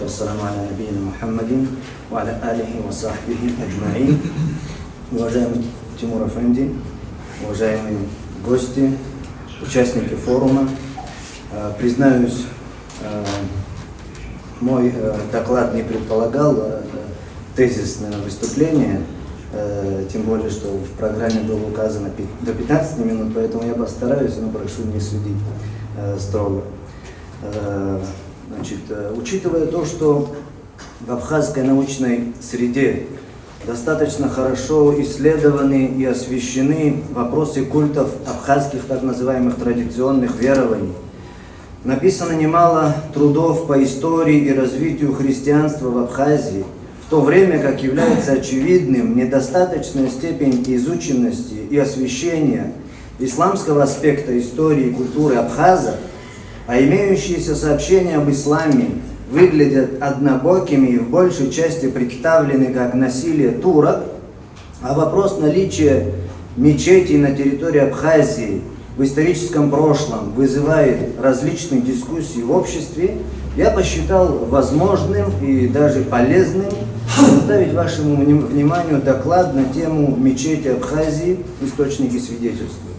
Ассалату ассаламу аля набийна Мухаммадин ва аля алихи ва сахбихи аджмаин. Уважаемый Тимур Афенди, уважаемые гости, участники форума, признаюсь, мой доклад не предполагал тезисное выступление, тем более, что в программе было указано до 15 минут, поэтому я постараюсь, но прошу не судить строго. Значит, учитывая то, что в абхазской научной среде достаточно хорошо исследованы и освещены вопросы культов абхазских так называемых традиционных верований, написано немало трудов по истории и развитию христианства в Абхазии, в то время как является очевидным недостаточная степень изученности и освещения исламского аспекта истории и культуры абхазов, а имеющиеся сообщения об исламе выглядят однобокими и в большей части представлены как насилие турок, а вопрос наличия мечетей на территории Абхазии в историческом прошлом вызывает различные дискуссии в обществе, я посчитал возможным и даже полезным представить вашему вниманию доклад на тему мечети Абхазии «Источники свидетельствуют».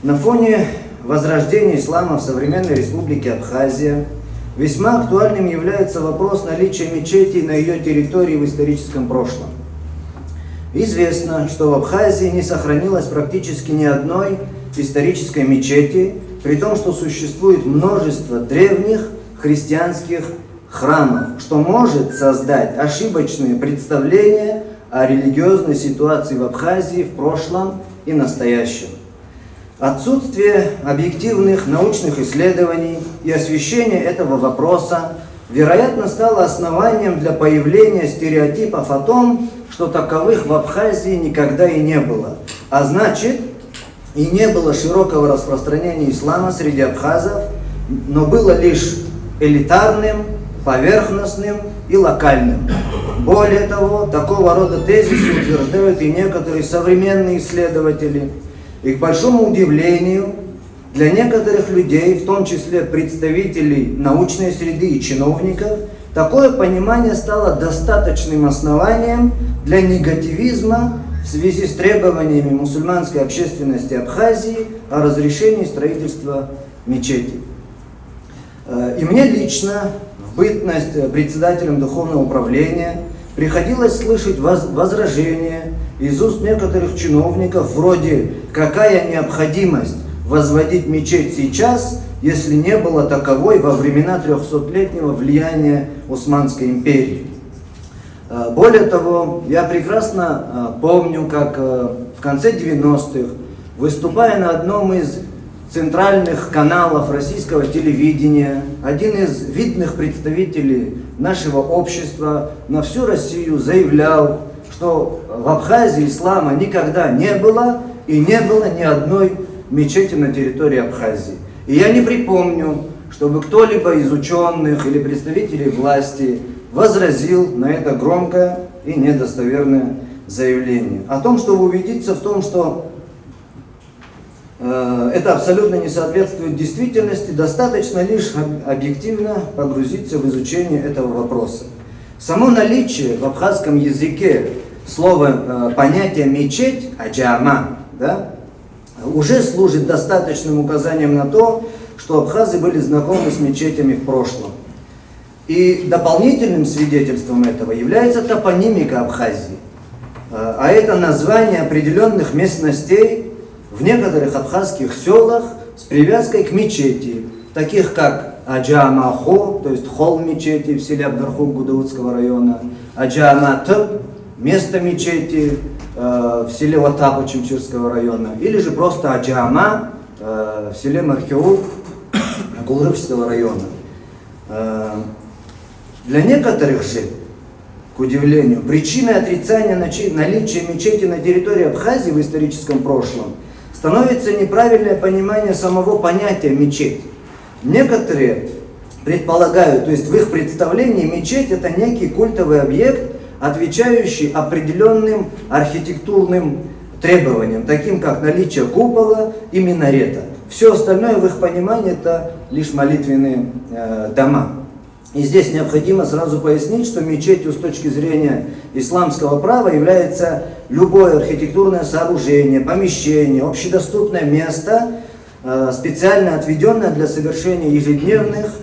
На фоне возрождения ислама в современной республике Абхазия весьма актуальным является вопрос наличия мечетей на ее территории в историческом прошлом. Известно, что в Абхазии не сохранилось практически ни одной исторической мечети, при том, что существует множество древних христианских храмов, что может создать ошибочные представления о религиозной ситуации в Абхазии в прошлом и настоящем. Отсутствие объективных научных исследований и освещения этого вопроса, вероятно, стало основанием для появления стереотипов о том, что таковых в Абхазии никогда и не было, а значит, и не было широкого распространения ислама среди абхазов, но было лишь элитарным, поверхностным и локальным. Более того, такого рода тезисы утверждают и некоторые современные исследователи. И, к большому удивлению, для некоторых людей, в том числе представителей научной среды и чиновников, такое понимание стало достаточным основанием для негативизма в связи с требованиями мусульманской общественности Абхазии о разрешении строительства мечети. И мне лично, в бытность председателем духовного управления, приходилось слышать возражения из уст некоторых чиновников, вроде «какая необходимость возводить мечеть сейчас, если не было таковой во времена 300-летнего влияния Османской империи». Более того, я прекрасно помню, как в конце 90-х, выступая на одном из центральных каналов российского телевидения, один из видных представителей нашего общества на всю Россию заявлял, что в Абхазии ислама никогда не было и не было ни одной мечети на территории Абхазии. И я не припомню, чтобы кто-либо из ученых или представителей власти возразил на это громкое и недостоверное заявление. О том, чтобы убедиться в том, что это абсолютно не соответствует действительности, достаточно лишь объективно погрузиться в изучение этого вопроса. Само наличие в абхазском языке слова, понятия мечеть, аджама, да, уже служит достаточным указанием на то, что абхазы были знакомы с мечетями в прошлом. И дополнительным свидетельством этого является топонимика Абхазии, а это название определенных местностей в некоторых абхазских селах с привязкой к мечети, таких как Аджаама-Хо, то есть холм мечети в селе Абдархук Гудаутского района, Аджаама-Тып, место мечети в селе Ватапа Чемчирского района, или же просто Аджаама в селе Мархеу Гулрывского района. Для некоторых же, к удивлению, причиной отрицания наличия мечети на территории Абхазии в историческом прошлом становится неправильное понимание самого понятия мечеть. Некоторые предполагают, то есть в их представлении мечеть это некий культовый объект, отвечающий определенным архитектурным требованиям, таким как наличие купола и минарета. Все остальное в их понимании это лишь молитвенные дома. И здесь необходимо сразу пояснить, что мечетью с точки зрения исламского права является любое архитектурное сооружение, помещение, общедоступное место, специально отведенное для совершения ежедневных,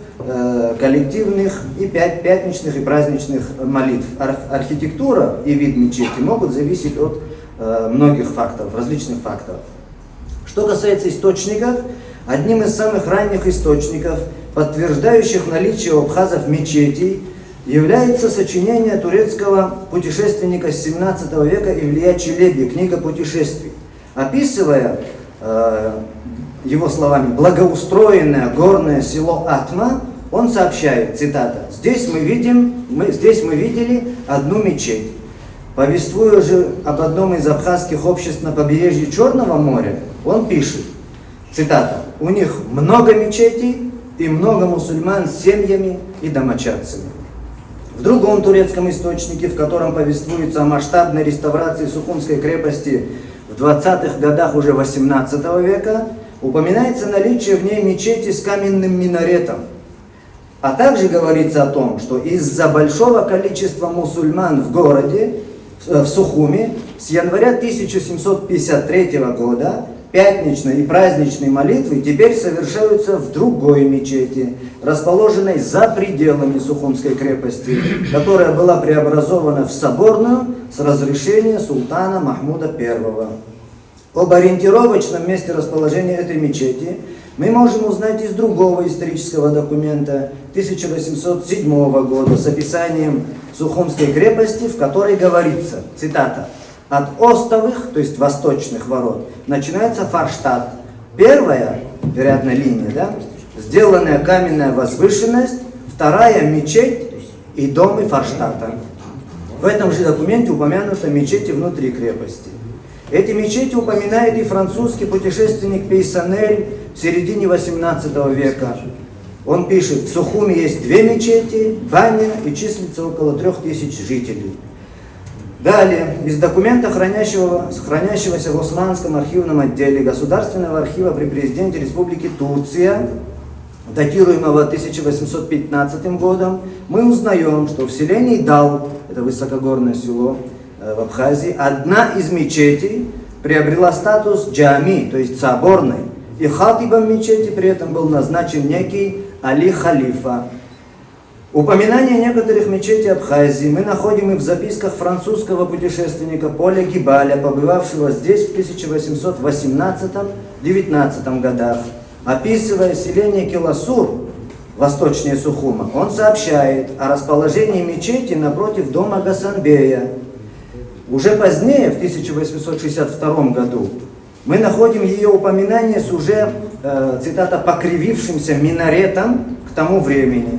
коллективных и пятничных и праздничных молитв. Архитектура и вид мечети могут зависеть от многих факторов, различных факторов. Что касается источников, одним из самых ранних источников, подтверждающих наличие у абхазов мечетей, является сочинение турецкого путешественника с 17 века Илья Челеби, книга путешествий. Описывая, его словами, благоустроенное горное село Атма, он сообщает, цитата, здесь мы видели одну мечеть. Повествуя же об одном из абхазских обществ на побережье Черного моря, он пишет, цитата, у них много мечетей и много мусульман с семьями и домочадцами. В другом турецком источнике, в котором повествуется о масштабной реставрации Сухумской крепости в 20-х годах уже 18 века, упоминается наличие в ней мечети с каменным минаретом. А также говорится о том, что из-за большого количества мусульман в городе, в Сухуме, с января 1753 года пятничные и праздничные молитвы теперь совершаются в другой мечети, расположенной за пределами Сухумской крепости, которая была преобразована в соборную с разрешения султана Махмуда I. Об ориентировочном месте расположения этой мечети мы можем узнать из другого исторического документа 1807 года с описанием Сухумской крепости, в которой говорится, цитата, «От остовых, то есть восточных ворот, начинается Фарштадт. Первая, вероятно, линия, да, сделанная каменная возвышенность, вторая мечеть и дома Фарштадта». В этом же документе упомянуты мечети внутри крепости. Эти мечети упоминает и французский путешественник Пейсанель в середине 18 века. Он пишет, в Сухуме есть 2 мечети, баня и числится около 3000 жителей. Далее, из документа, хранящегося в Османском архивном отделе Государственного архива при президенте Республики Турция, датируемого 1815 годом, мы узнаем, что в селе Нейдал, это высокогорное село в Абхазии, одна из мечетей приобрела статус джами, то есть соборной, и хатибом мечети при этом был назначен некий Али Халифа. Упоминание некоторых мечетей Абхазии мы находим и в записках французского путешественника Поля Гибаля, побывавшего здесь в 1818-19 годах. Описывая селение Келасур, восточнее Сухума, он сообщает о расположении мечети напротив дома Гасанбея. Уже позднее, в 1862 году, мы находим ее упоминание с уже, цитата, покривившимся минаретом к тому времени,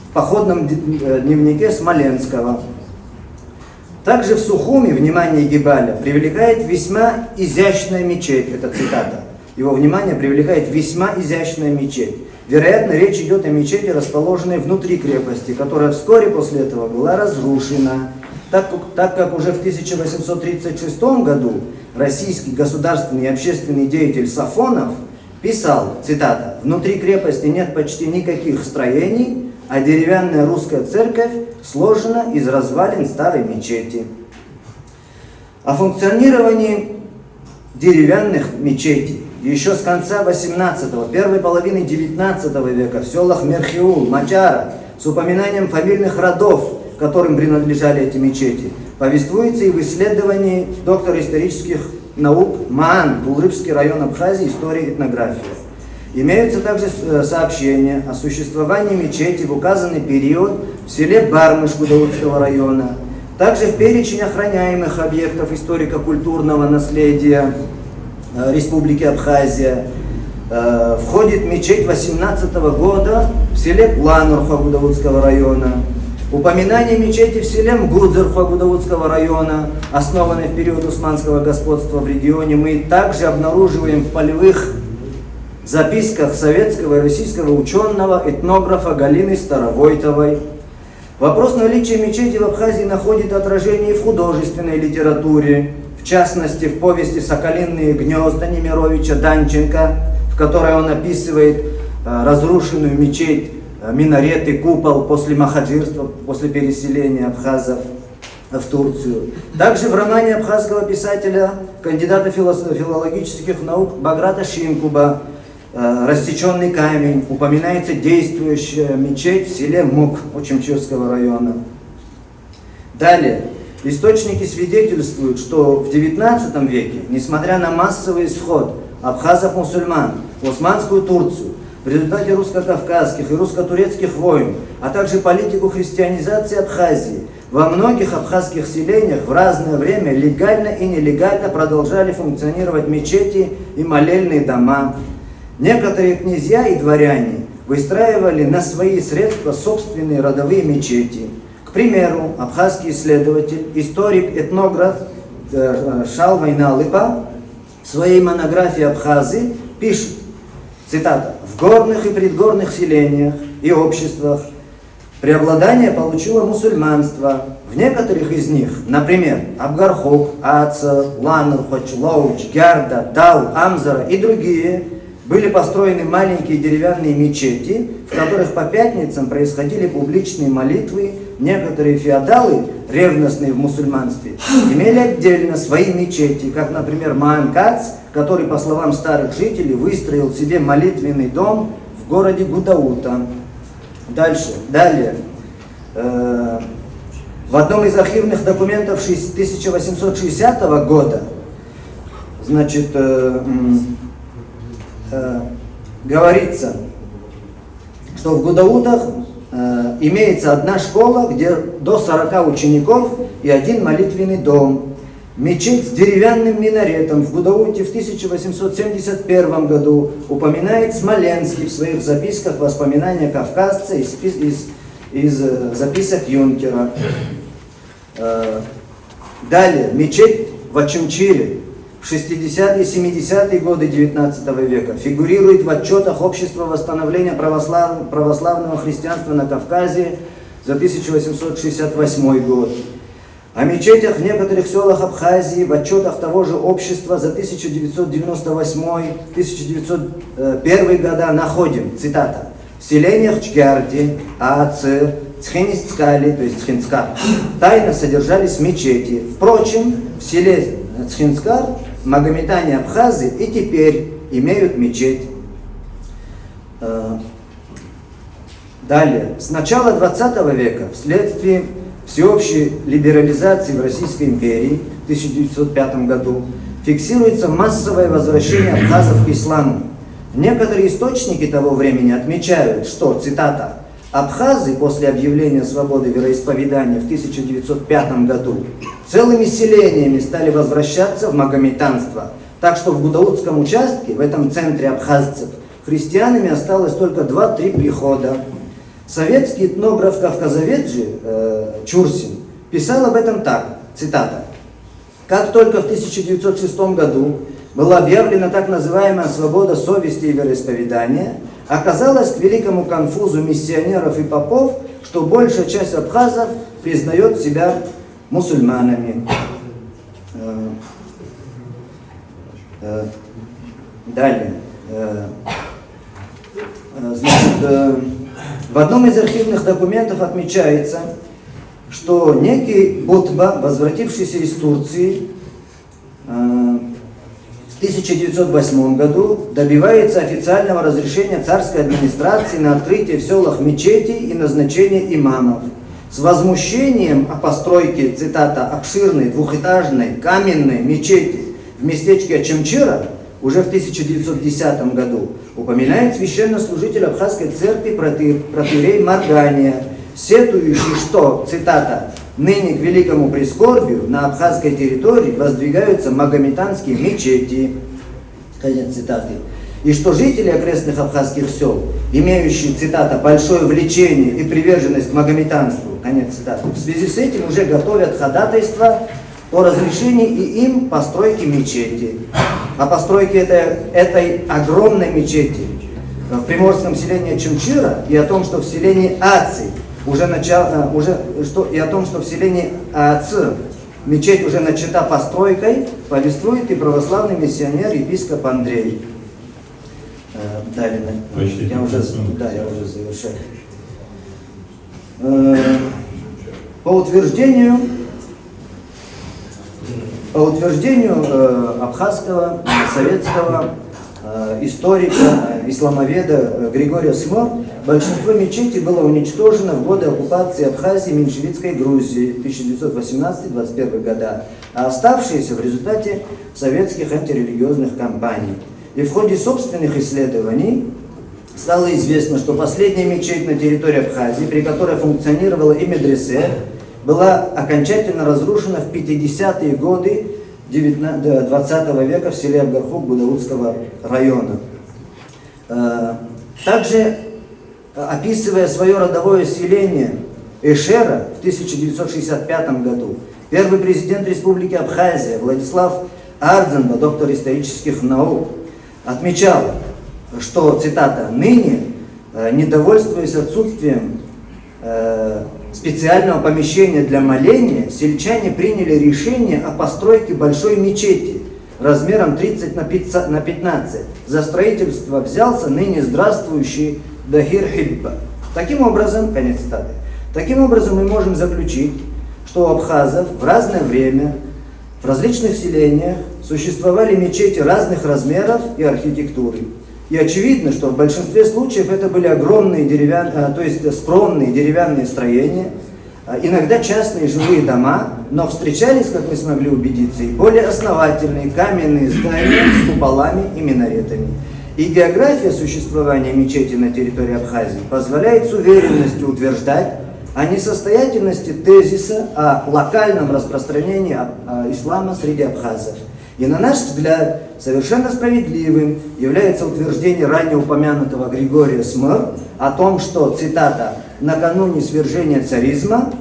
в походном дневнике Смоленского. Также в Сухуме внимание Гибаля привлекает весьма изящная мечеть, это цитата. Его внимание привлекает весьма изящная мечеть. Вероятно, речь идет о мечети, расположенной внутри крепости, которая вскоре после этого была разрушена, так как уже в 1836 году российский государственный и общественный деятель Сафонов писал, цитата, «Внутри крепости нет почти никаких строений, а деревянная русская церковь сложена из развалин старой мечети». О функционировании деревянных мечетей еще с конца 18-го, первой половины 19 века в селах Мерхиул, Мачара, с упоминанием фамильных родов, которым принадлежали эти мечети, повествуется и в исследовании доктора исторических наук Маан, Тулрыбский район Абхазии, история и этнография. Имеются также сообщения о существовании мечети в указанный период в селе Бармыш Гудаутского района. Также в перечень охраняемых объектов историко-культурного наследия Республики Абхазия входит мечеть 18 года в селе Планур Гудаутского района. Упоминание мечети в селе Мгудзер Гудаутского района, основанной в период османского господства в регионе, мы также обнаруживаем в полевых записках советского и российского ученого, этнографа Галины Старовойтовой. Вопрос наличия мечети в Абхазии находит отражение и в художественной литературе, в частности в повести «Соколиные гнезда» Немировича Данченко, в которой он описывает разрушенную мечеть минареты, купол после махаджирства, после переселения абхазов в Турцию. Также в романе абхазского писателя, кандидата филологических наук Баграта Шинкуба «Рассеченный камень» упоминается действующая мечеть в селе Мук Очимчирского района. Далее, источники свидетельствуют, что в XIX веке, несмотря на массовый исход абхазов-мусульман в Османскую Турцию, в результате русско-кавказских и русско-турецких войн, а также политику христианизации Абхазии, во многих абхазских селениях в разное время легально и нелегально продолжали функционировать мечети и молельные дома. Некоторые князья и дворяне выстраивали на свои средства собственные родовые мечети. К примеру, абхазский исследователь, историк, этнограф Шалвай Налыпа в своей монографии «Абхазы» пишет, цитата, «В горных и предгорных селениях и обществах преобладание получило мусульманство. В некоторых из них, например, Абгархоп, Аца, Ланурхоч, Лоуч, Гярда, Дал, Амзара и другие, были построены маленькие деревянные мечети, в которых по пятницам происходили публичные молитвы. Некоторые феодалы, ревностные в мусульманстве, имели отдельно свои мечети, как, например, Маан Кац, который, по словам старых жителей, выстроил себе молитвенный дом в городе Гудаута. Далее. В одном из архивных документов 1860 года, значит, говорится, что в Гудаутах имеется одна школа, где до 40 учеников и один молитвенный дом. Мечеть с деревянным минаретом в Гудауте в 1871 году упоминает Смоленский в своих записках «Воспоминания кавказца» из записок Юнкера. Далее, мечеть в Очимчире в 60-е и 70-е годы XIX века фигурирует в отчетах Общества восстановления православного христианства на Кавказе за 1868 год. О мечетях в некоторых селах Абхазии в отчетах того же общества за 1998-1901 года находим, цитата, «В селениях Чгярди, Аацы, Цхинскали, то есть Цхинскар, тайно содержались мечети. Впрочем, в селе Цхинскар магометане Абхазы и теперь имеют мечеть». Далее. С начала 20 века вследствие всеобщей либерализации в Российской империи в 1905 году фиксируется массовое возвращение абхазов к исламу. Некоторые источники того времени отмечают, что, цитата, «абхазы после объявления свободы вероисповедания в 1905 году целыми селениями стали возвращаться в магометанство, так что в Гудаутском участке, в этом центре абхазцев, христианами осталось только 2-3 прихода». Советский этнограф-кавказовед же Чурсин писал об этом так, цитата, «Как только в 1906 году была объявлена так называемая свобода совести и вероисповедания, оказалось к великому конфузу миссионеров и попов, что большая часть абхазов признает себя мусульманами». Далее. Значит, в одном из архивных документов отмечается, что некий Бутба, возвратившийся из Турции в 1908 году, добивается официального разрешения царской администрации на открытие в селах мечетей и назначение имамов. С возмущением о постройке, цитата, «обширной двухэтажной каменной мечети в местечке Очимчира» уже в 1910 году упоминает священнослужитель Абхазской церкви протоиерей Маргания, сетующий, что, цитата, «ныне к великому прискорбию на абхазской территории воздвигаются магометанские мечети», конец цитаты, и что жители окрестных абхазских сел, имеющие, цитата, «большое влечение и приверженность к магометанству», конец цитаты, в связи с этим уже готовят ходатайство о разрешении и им постройки мечети. О постройке этой огромной мечети в приморском селении Очимчира и о том, что в селении Аци и о том, что в селении Аци мечеть уже начата постройкой, повествует и православный миссионер епископ Андрей. Далее. Я уже завершаю. По утверждению абхазского советского историка, исламоведа Григория Смор, большинство мечетей было уничтожено в годы оккупации Абхазии меньшевистской Грузии 1918-21 года, а оставшиеся в результате советских антирелигиозных кампаний. И в ходе собственных исследований стало известно, что последняя мечеть на территории Абхазии, при которой функционировала и медресе, была окончательно разрушена в 50-е годы 20 века в селе Абгархук Будаутского района. Также, описывая свое родовое селение Эшера в 1965 году, первый президент Республики Абхазия Владислав Ардзенба, доктор исторических наук, отмечал, что, цитата, «ныне, недовольствуясь отсутствием специального помещения для моления, сельчане приняли решение о постройке большой мечети размером 30 на 15. За строительство взялся ныне здравствующий Дагир Хибба». Таким образом, конец цитаты, таким образом мы можем заключить, что у абхазов в разное время в различных селениях существовали мечети разных размеров и архитектуры. И очевидно, что в большинстве случаев это были огромные скромные деревянные строения, иногда частные жилые дома, но встречались, как мы смогли убедиться, и более основательные каменные здания с куполами и минаретами. И география существования мечети на территории Абхазии позволяет с уверенностью утверждать о несостоятельности тезиса о локальном распространении ислама среди абхазов. И на наш взгляд, совершенно справедливым является утверждение ранее упомянутого Григория Смор о том, что, цитата, «накануне свержения царизма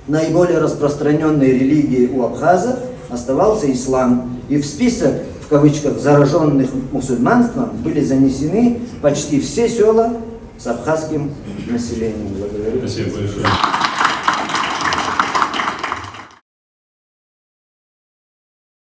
наиболее распространенной религией у абхазов оставался ислам, и в список, в кавычках, зараженных мусульманством были занесены почти все села с абхазским населением». Благодарю. Спасибо большое.